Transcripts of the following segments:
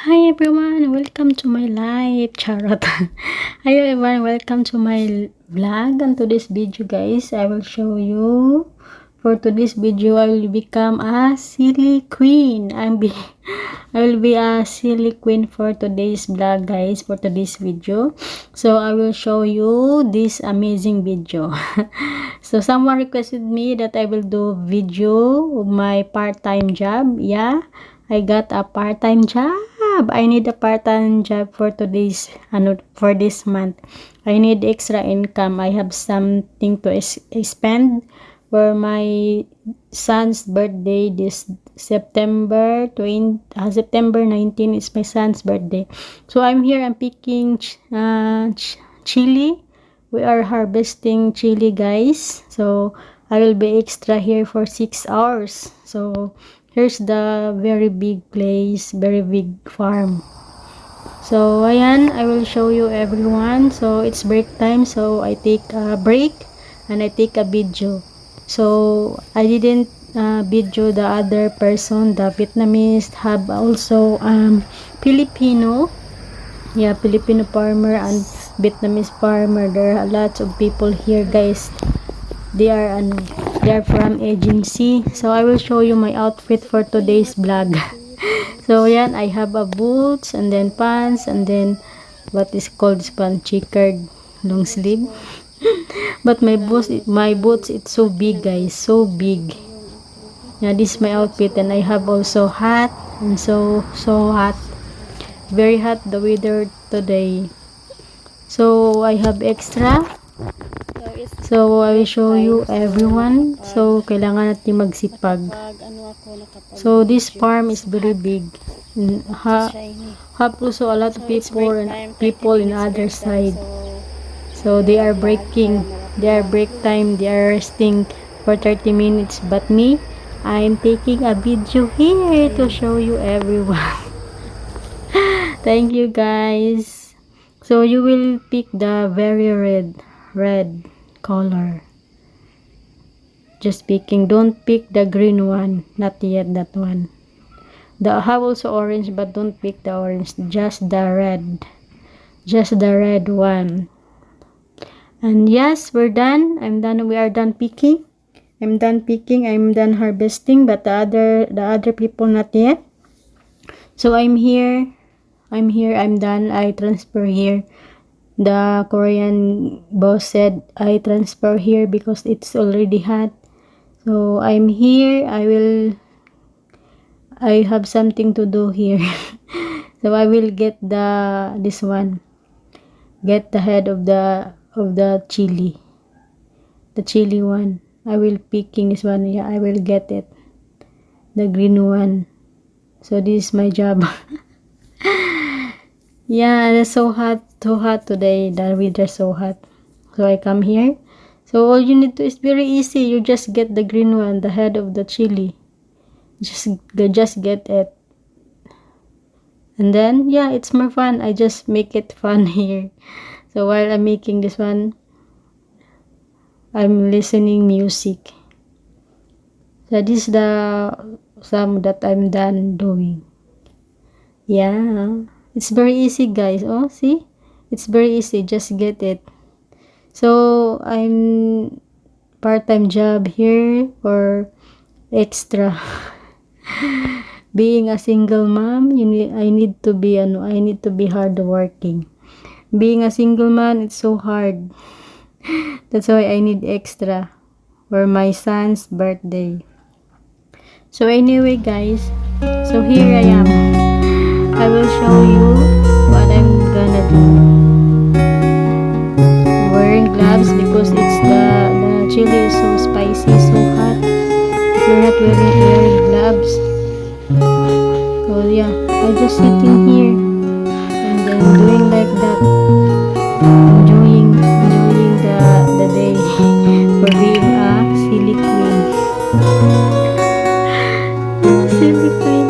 Hi everyone, welcome to my live charot. Hi everyone, welcome to my vlog. And today's video guys, I will show you. For today's video, I will become a silly queen. I will be a silly queen for today's vlog guys, for today's video. So I will show you this amazing video. So someone requested me that I will do video of my part-time job. Yeah, I got a part-time job. I need a part-time job for today's for this month. I need extra income. I have something to spend for my son's birthday this September 19 is my son's birthday. So I'm here, I'm picking chili. We are harvesting chili guys. So I will be extra here for 6 hours. So here's the very big place, very big farm. So ayan, I will show you everyone. So it's break time, so I take a break and I take a video. So I didn't video the other person, the Vietnamese have also Filipino, yeah, Filipino farmer and Vietnamese farmer. There are lots of people here guys. They are from agency. So I will show you my outfit for today's vlog. So yan, I have a boots and then pants and then what is called this pants, checkered long sleeve. But my boots it's so big guys, so big. Yeah, this is my outfit and I have also hat and so hot, very hot the weather today. So I have extra. So I will show you everyone. So kailangan natin magsipag. So this farm is very big. Have also a lot of people in other side. So they are breaking. They are break time. They are resting for 30 minutes. But me, I'm taking a video here to show you everyone. Thank you guys. So you will pick the very red color. Just picking. Don't pick the green one. Not yet that one. I have also orange, but don't pick the orange. Just the red. Just the red one. And yes, we're done. I'm done. We are done picking. I'm done picking. I'm done harvesting. But the other people not yet. So I'm here. I'm done. I transfer here. The Korean boss said I transfer here because it's already hot. So I'm here. I have something to do here. So I will get this one. Get the head of the chili. The chili one. I will picking this one. Yeah, I will get it. The green one. So this is my job. Yeah, it's so hot today. The weather so hot. So I come here. So all you need to is very easy. You just get the green one, the head of the chili. Just get it. And then yeah, it's more fun. I just make it fun here. So while I'm making this one, I'm listening music. So this is some that I'm done doing. Yeah. It's very easy guys. Oh, see? It's very easy. Just get it. So, I'm part-time job here or extra. Being a single mom, I need to be hardworking. Being a single man, it's so hard. That's why I need extra for my son's birthday. So anyway guys, so here I am. I will show you what I'm gonna do. Wearing gloves because it's the chili is so spicy, so hot. We're not wearing gloves. So yeah, I just sitting here and then doing like that, enjoying the day for being a silly queen. Silly queen.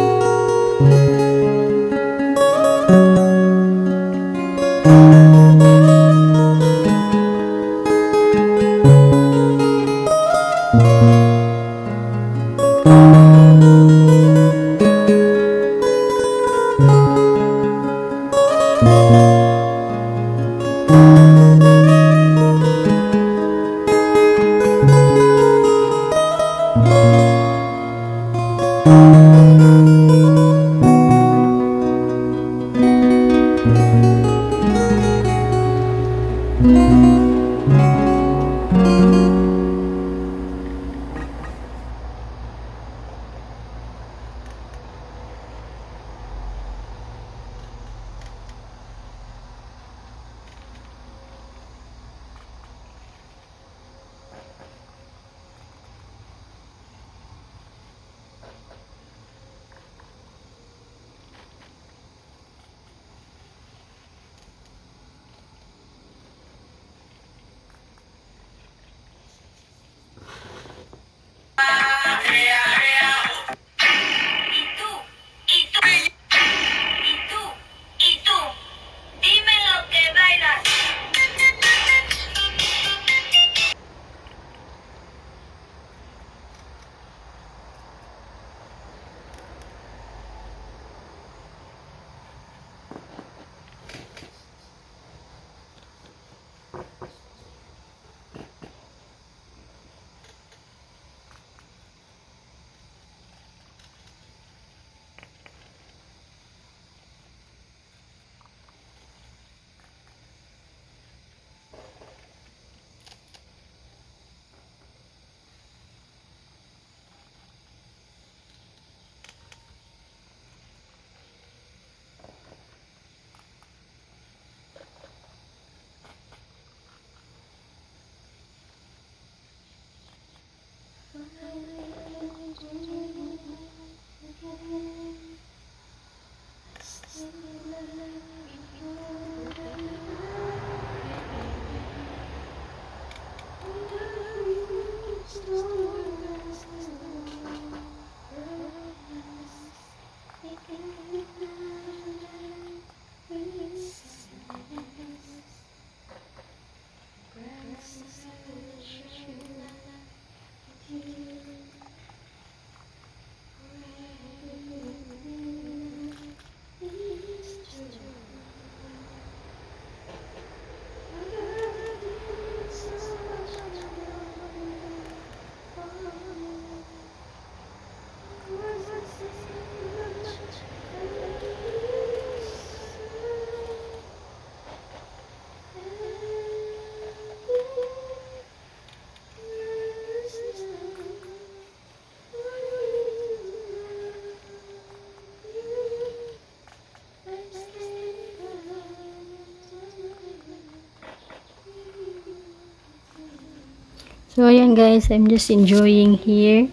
So ayan guys, I'm just enjoying here.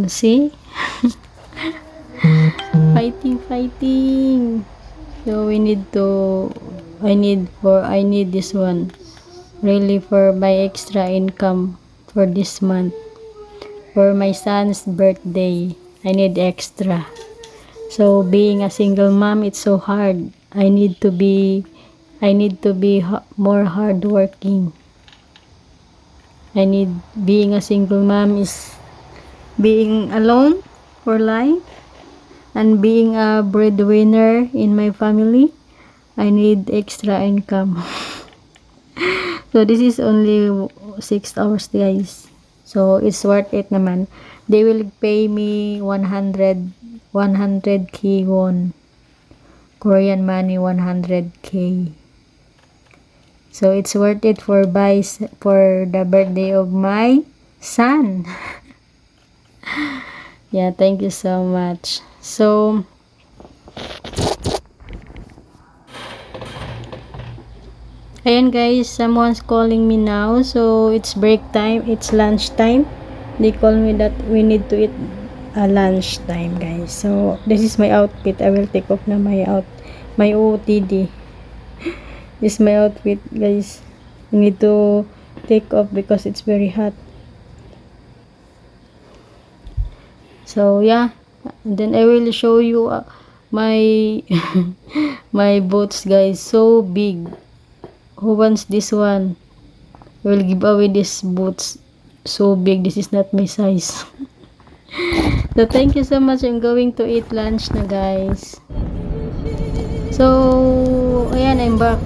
See? Fighting. So we need to I need this one really for my extra income for this month. For my son's birthday, I need extra. So being a single mom, it's so hard. I need to be more hardworking. Being a single mom is being alone for life, and being a breadwinner in my family, I need extra income. So this is only 6 hours guys, so it's worth it naman. They will pay me 100k won, Korean money, 100k. So it's worth it for the birthday of my son. Yeah, thank you so much. So ayan guys, someone's calling me now. So it's break time, it's lunch time. They call me that we need to eat lunch time guys. So this is my outfit. I will take off na my OOTD. This is my outfit guys. I need to take off because it's very hot. So yeah, and then I will show you my my boots guys, so big. Who wants this one? I will give away this boots, so big. This is not my size. So thank you so much. I'm going to eat lunch na guys. So ayan, I'm back.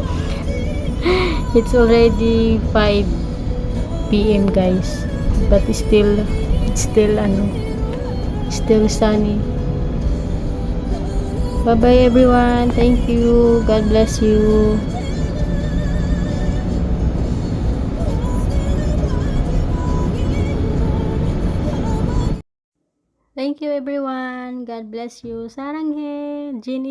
It's already 5 PM guys, but it's still sunny. Bye bye everyone. Thank you. God bless you. Thank you everyone. God bless you. Saranghe. Jin